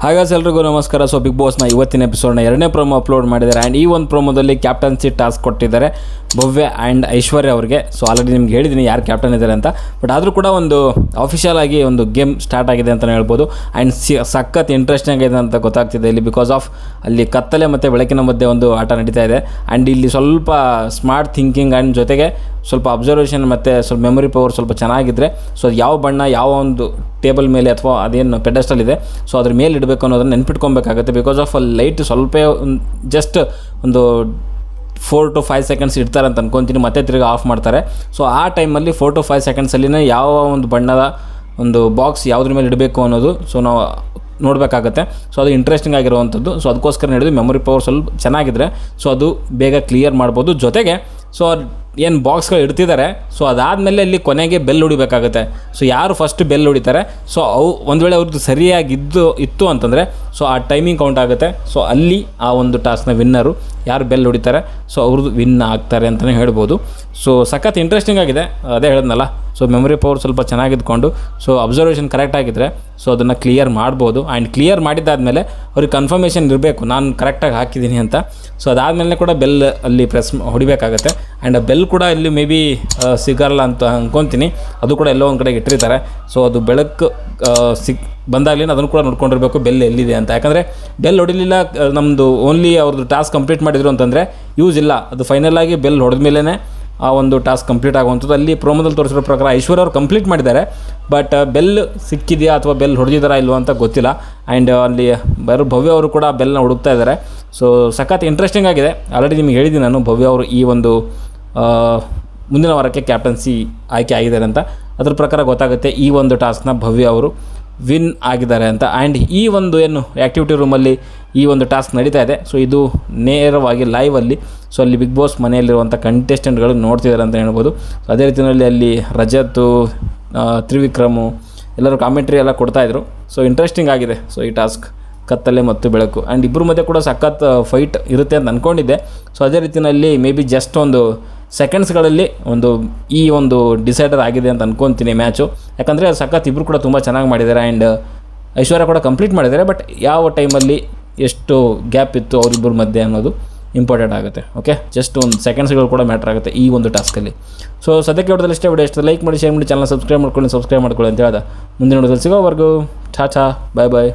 ಹಾಗಾಗಿ ಎಲ್ರಿಗೂ ನಮಸ್ಕಾರ. ಸೊ ಬಿಗ್ ಬಾಸ್ನ ಇವತ್ತಿನ ಎಪಿಸೋಡ್ನ 2ನೇ ಪ್ರೋಮೋ ಅಪ್ಲೋಡ್ ಮಾಡಿದ್ದಾರೆ. ಆ್ಯಂಡ್ ಈ ಒಂದು ಪ್ರೋಮೋದಲ್ಲಿ ಕ್ಯಾಪ್ಟನ್ಸಿ ಟಾಸ್ಕ್ ಕೊಟ್ಟಿದ್ದಾರೆ ಭವ್ಯ ಆ್ಯಂಡ್ ಐಶ್ವರ್ಯ ಅವರಿಗೆ. ಸೊ ಆಲ್ರೆಡಿ ನಿಮ್ಗೆ ಹೇಳಿದ್ದೀನಿ ಯಾರು ಕ್ಯಾಪ್ಟನ್ ಇದ್ದಾರೆ ಅಂತ. ಬಟ್ ಆದರೂ ಕೂಡ ಒಂದು ಅಫಿಷಿಯಲ್ ಆಗಿ ಒಂದು ಗೇಮ್ ಸ್ಟಾರ್ಟ್ ಆಗಿದೆ ಅಂತಲೇ ಹೇಳ್ಬೋದು. ಆ್ಯಂಡ್ ಸಖತ್ ಇಂಟ್ರೆಸ್ಟಿಂಗ್ ಆಗಿದೆ ಅಂತ ಗೊತ್ತಾಗ್ತಿದೆ ಇಲ್ಲಿ. ಬಿಕಾಸ್ ಆಫ್ ಅಲ್ಲಿ ಕತ್ತಲೆ ಮತ್ತು ಬೆಳಕಿನ ಮಧ್ಯೆ ಒಂದು ಆಟ ನಡೀತಾ ಇದೆ. ಆ್ಯಂಡ್ ಇಲ್ಲಿ ಸ್ವಲ್ಪ ಸ್ಮಾರ್ಟ್ ಥಿಂಕಿಂಗ್ ಆ್ಯಂಡ್ ಜೊತೆಗೆ ಸ್ವಲ್ಪ ಅಬ್ಸರ್ವೇಷನ್ ಮತ್ತು ಸ್ವಲ್ಪ ಮೆಮೊರಿ ಪವರ್ ಸ್ವಲ್ಪ ಚೆನ್ನಾಗಿದ್ದರೆ ಸೊ ಅದು ಯಾವ ಬಣ್ಣ ಯಾವ ಒಂದು ಟೇಬಲ್ ಮೇಲೆ ಅಥವಾ ಅದೇನು ಪೆಡಸ್ಟಲ್ ಇದೆ ಸೊ ಅದ್ರ ಮೇಲೆ ಇಡಬೇಕು ಅನ್ನೋದನ್ನು ನೆನ್ಪಿಟ್ಕೊಬೇಕಾಗುತ್ತೆ. ಬಿಕಾಸ್ ಆಫ್ ಅಲ್ಲಿ ಲೈಟ್ ಸ್ವಲ್ಪ ಜಸ್ಟ್ ಒಂದು 4 to 5 ಸೆಕೆಂಡ್ಸ್ ಇಡ್ತಾರೆ ಅಂತ ಅನ್ಕೊತೀನಿ, ಮತ್ತೆ ತಿರ್ಗಿ ಆಫ್ ಮಾಡ್ತಾರೆ. ಸೊ ಆ ಟೈಮಲ್ಲಿ 4 to 5 ಸೆಕೆಂಡ್ಸಲ್ಲಿನೇ ಯಾವ ಒಂದು ಬಣ್ಣದ ಒಂದು ಬಾಕ್ಸ್ ಯಾವುದ್ರ ಮೇಲೆ ಇಡಬೇಕು ಅನ್ನೋದು ಸೊ ನಾವು ನೋಡಬೇಕಾಗತ್ತೆ. ಸೊ ಅದು ಇಂಟ್ರೆಸ್ಟಿಂಗ್ ಆಗಿರುವಂಥದ್ದು. ಸೊ ಅದಕ್ಕೋಸ್ಕರ ಹೇಳಿದ್ವಿ ಮೆಮೊರಿ ಪವರ್ ಸ್ವಲ್ಪ ಚೆನ್ನಾಗಿದ್ದರೆ ಸೊ ಅದು ಬೇಗ ಕ್ಲಿಯರ್ ಮಾಡ್ಬೋದು. ಜೊತೆಗೆ ಸೊ ಏನು ಬಾಕ್ಸ್ಗಳು ಇಡ್ತಿದ್ದಾರೆ ಸೊ ಅದಾದಮೇಲೆ ಅಲ್ಲಿ ಕೊನೆಗೆ ಬೆಲ್ ಹೊಡಿಬೇಕಾಗುತ್ತೆ. ಸೊ ಯಾರು ಫಸ್ಟ್ ಬೆಲ್ ಹೊಡಿತಾರೆ ಸೊ ಅವು ಒಂದು ವೇಳೆ ಅವ್ರದ್ದು ಸರಿಯಾಗಿದ್ದು ಇತ್ತು ಅಂತಂದರೆ ಸೊ ಆ ಟೈಮಿಂಗ್ ಕೌಂಟ್ ಆಗುತ್ತೆ. ಸೊ ಅಲ್ಲಿ ಆ ಒಂದು ಟಾಸ್ಕ್ನ ವಿನ್ನರು ಯಾರು ಬೆಲ್ ಹೊಡಿತಾರೆ ಸೊ ಅವ್ರದ್ದು ವಿನ್ ಆಗ್ತಾರೆ ಅಂತಲೇ ಹೇಳ್ಬೋದು. ಸೊ ಸಖತ್ ಇಂಟ್ರೆಸ್ಟಿಂಗ್ ಆಗಿದೆ, ಅದೇ ಹೇಳಿದ್ನಲ್ಲ. ಸೊ ಮೆಮೊರಿ ಪವರ್ ಸ್ವಲ್ಪ ಚೆನ್ನಾಗಿದ್ಕೊಂಡು ಸೊ ಅಬ್ಸರ್ವೇಷನ್ ಕರೆಕ್ಟಾಗಿದ್ದರೆ ಸೊ ಅದನ್ನು ಕ್ಲಿಯರ್ ಮಾಡ್ಬೋದು. ಆ್ಯಂಡ್ ಕ್ಲಿಯರ್ ಮಾಡಿದ್ದಾದಮೇಲೆ ಅವ್ರಿಗೆ ಕನ್ಫರ್ಮೇಷನ್ ಇರಬೇಕು ನಾನು ಕರೆಕ್ಟಾಗಿ ಹಾಕಿದ್ದೀನಿ ಅಂತ. ಸೊ ಅದಾದಮೇಲೆ ಕೂಡ ಬೆಲ್ ಅಲ್ಲಿ ಪ್ರೆಸ್ ಹೊಡಿಬೇಕಾಗತ್ತೆ. ಆ್ಯಂಡ್ ಆ ಬೆಲ್ ಕೂಡ ಇಲ್ಲಿ ಮೇ ಬಿ ಸಿಗಲ್ಲ ಅಂತ ಅಂದ್ಕೊತೀನಿ. ಅದು ಕೂಡ ಎಲ್ಲೋ ಒಂದು ಕಡೆಗೆ ಇಟ್ಟಿರ್ತಾರೆ. ಸೊ ಅದು ಬೆಳಕು ಬಂದಾಗಲೇ ಅದನ್ನು ಕೂಡ ನೋಡ್ಕೊಂಡಿರಬೇಕು ಬೆಲ್ ಎಲ್ಲಿದೆ ಅಂತ. ಯಾಕಂದರೆ ಬೆಲ್ ಹೊಡಿಲಿಲ್ಲ ನಮ್ಮದು ಓನ್ಲಿ ಅವ್ರದ್ದು ಟಾಸ್ಕ್ ಕಂಪ್ಲೀಟ್ ಮಾಡಿದ್ರು ಅಂತಂದರೆ ಯೂಸ್ ಇಲ್ಲ. ಅದು ಫೈನಲ್ ಆಗಿ ಬೆಲ್ ಹೊಡೆದ ಮೇಲೇ ಆ ಒಂದು ಟಾಸ್ಕ್ ಕಂಪ್ಲೀಟ್ ಆಗುವಂಥದ್ದು. ಅಲ್ಲಿ ಪ್ರೋಮೋದಲ್ಲಿ ತೋರಿಸಿರೋ ಪ್ರಕಾರ ಐಶ್ವರ್ಯ ಅವರು ಕಂಪ್ಲೀಟ್ ಮಾಡಿದ್ದಾರೆ. ಬಟ್ ಬೆಲ್ ಸಿಕ್ಕಿದೆಯಾ ಅಥವಾ ಬೆಲ್ ಹೊಡೆದಿದ್ದಾರಾ ಇಲ್ವೋ ಅಂತ ಗೊತ್ತಿಲ್ಲ. ಆ್ಯಂಡ್ ಅಲ್ಲಿ ಭವ್ಯ ಅವರು ಕೂಡ ಬೆಲ್ನ ಹುಡುಕ್ತಾ ಇದ್ದಾರೆ. ಸೊ ಸಖತ್ ಇಂಟ್ರೆಸ್ಟಿಂಗ್ ಆಗಿದೆ. ಆಲ್ರೆಡಿ ನಿಮ್ಗೆ ಹೇಳಿದ್ದೀನಿ ನಾನು ಭವ್ಯ ಅವರು ಈ ಒಂದು ಮುಂದಿನ ವಾರಕ್ಕೆ ಕ್ಯಾಪ್ಟನ್ಸಿ ಆಯ್ಕೆ ಆಗಿದ್ದಾರೆ ಅಂತ. ಅದ್ರ ಪ್ರಕಾರ ಗೊತ್ತಾಗುತ್ತೆ ಈ ಒಂದು ಟಾಸ್ಕ್ನ ಭವ್ಯ ಅವರು ವಿನ್ ಆಗಿದ್ದಾರೆ ಅಂತ. ಆ್ಯಂಡ್ ಈ ಒಂದು ಏನು ಆ್ಯಕ್ಟಿವಿಟಿ ರೂಮಲ್ಲಿ ಈ ಒಂದು ಟಾಸ್ಕ್ ನಡೀತಾ ಇದೆ. ಸೊ ಇದು ನೇರವಾಗಿ ಲೈವಲ್ಲಿ ಸೊ ಅಲ್ಲಿ ಬಿಗ್ ಬಾಸ್ ಮನೆಯಲ್ಲಿರುವಂಥ ಕಂಟೆಸ್ಟೆಂಟ್ಗಳು ನೋಡ್ತಿದ್ದಾರೆ ಅಂತ ಹೇಳ್ಬೋದು. ಸೊ ಅದೇ ರೀತಿಯಲ್ಲಿ ಅಲ್ಲಿ ರಜತ್, ತ್ರಿವಿಕ್ರಮು ಎಲ್ಲರೂ ಕಾಮೆಂಟ್ರಿ ಎಲ್ಲ ಕೊಡ್ತಾಯಿದ್ರು. ಸೊ ಇಂಟ್ರೆಸ್ಟಿಂಗ್ ಆಗಿದೆ ಸೊ ಈ ಟಾಸ್ಕ್ ಕತ್ತಲೆ ಮತ್ತು ಬೆಳಕು. ಆ್ಯಂಡ್ ಇಬ್ಬರ ಮಧ್ಯೆ ಕೂಡ ಸಖತ್ ಫೈಟ್ ಇರುತ್ತೆ ಅಂತ ಅಂದ್ಕೊಂಡಿದ್ದೆ. ಸೊ ಅದೇ ರೀತಿಯಲ್ಲಿ ಮೇ ಬಿ ಜಸ್ಟ್ ಒಂದು ಸೆಕೆಂಡ್ಸ್ಗಳಲ್ಲಿ ಈ ಒಂದು ಡಿಸೈಡರ್ ಆಗಿದೆ ಅಂತ ಅಂದ್ಕೊತೀನಿ ಮ್ಯಾಚು. ಯಾಕಂದರೆ ಸಖತ್ ಇಬ್ಬರು ಕೂಡ ತುಂಬ ಚೆನ್ನಾಗಿ ಮಾಡಿದ್ದಾರೆ. ಆ್ಯಂಡ್ ಐಶ್ವರ್ಯ ಕೂಡ ಕಂಪ್ಲೀಟ್ ಮಾಡಿದ್ದಾರೆ. ಬಟ್ ಯಾವ ಟೈಮಲ್ಲಿ ಎಷ್ಟು ಗ್ಯಾಪ್ ಇತ್ತು ಅವರಿಬ್ಬರ ಮಧ್ಯೆ ಅನ್ನೋದು ಇಂಪಾರ್ಟೆಂಟ್ ಆಗುತ್ತೆ. ಓಕೆ, ಜಸ್ಟ್ ಒಂದು ಸೆಕೆಂಡ್ಸ್ಗಳು ಕೂಡ ಮ್ಯಾಟ್ರ್ ಆಗುತ್ತೆ ಈ ಒಂದು ಟಾಸ್ಕಲ್ಲಿ. ಸೊ ಸದ್ಯಕ್ಕೆ ಹೊಡೆದಲ್ಲಿ ಇಷ್ಟೇ ವಿಡಿಯೋ ಇಷ್ಟ ಲೈಕ್ ಮಾಡಿ, ಶೇರ್ ಮಾಡಿ, ಚಾನಲ್ ಸಬ್ಸ್ಕ್ರೈಬ್ ಮಾಡ್ಕೊಳ್ಳಿ ಅಂತ ಹೇಳ್ದ ಮುಂದಿನ ವಿಡಿಯೋದಲ್ಲಿ ಸಿಗೋವರೆಗೂ ಟಾಟಾ, ಬಾಯ್ ಬಾಯ್.